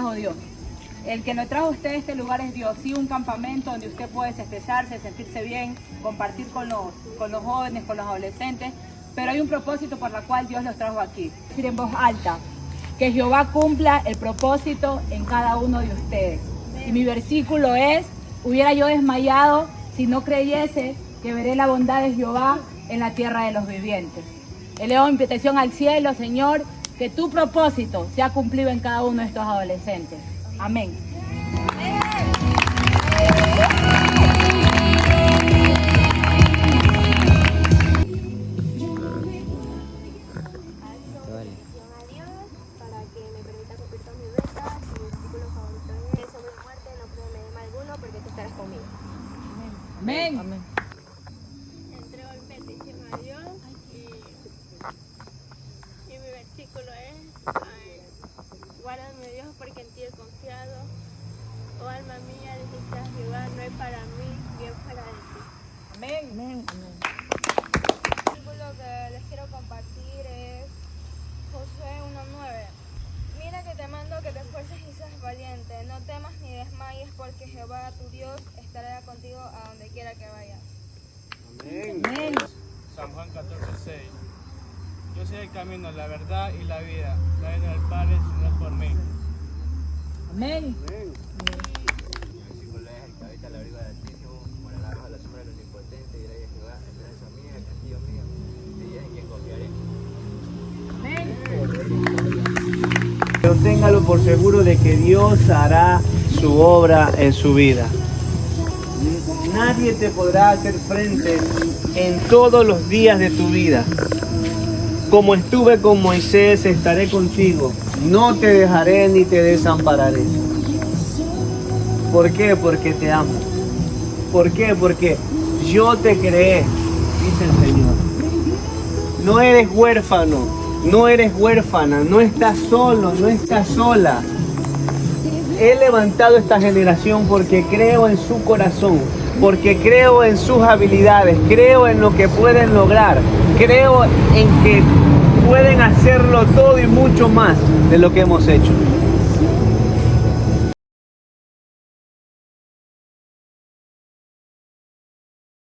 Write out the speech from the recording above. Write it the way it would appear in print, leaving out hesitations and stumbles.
trajo Dios. El que lo trajo a usted a este lugar es Dios. Sí, un campamento donde usted puede expresarse, sentirse bien, compartir con los jóvenes, con los adolescentes, pero hay un propósito por el cual Dios los trajo aquí. Decir en voz alta, que Jehová cumpla el propósito en cada uno de ustedes. Y mi versículo es, hubiera yo desmayado si no creyese que veré la bondad de Jehová en la tierra de los vivientes. Elevo mi petición al cielo, Señor, que tu propósito sea cumplido en cada uno de estos adolescentes. Amén. Amén. Amén. Entrego mi petición a Dios y mi versículo es, guárdame Dios porque en ti he confiado. Oh alma mía, dijiste a Jehová, no hay para mí, bien fuera de ti. Amén. Amén. Amén. El versículo que les quiero compartir es Josué 1:9. Mira que te mando que te esfuerces y seas valiente, no temas ni desmayes, porque Jehová tu Dios estará contigo a donde quiera que vayas. Amén. Amén. San Juan 14:6. Yo soy el camino, la verdad y la vida. Nadie viene al Padre sino por mí. Amén. Amén. Versículo es el que habita la abrigo del Altísimo, morará bajo la sombra del Omnipotente, dirá de Jehová, esperanza mía, castillo mío, y ella en quien confiaré. Pero téngalo por seguro de que Dios hará su obra en su vida. Nadie te podrá hacer frente en todos los días de tu vida. Como estuve con Moisés, estaré contigo. No te dejaré ni te desampararé. ¿Por qué? Porque te amo. ¿Por qué? Porque yo te creé, dice el Señor. No eres huérfano. No eres huérfana, no estás solo, no estás sola. He levantado esta generación porque creo en su corazón, porque creo en sus habilidades, creo en lo que pueden lograr, creo en que pueden hacerlo todo y mucho más de lo que hemos hecho.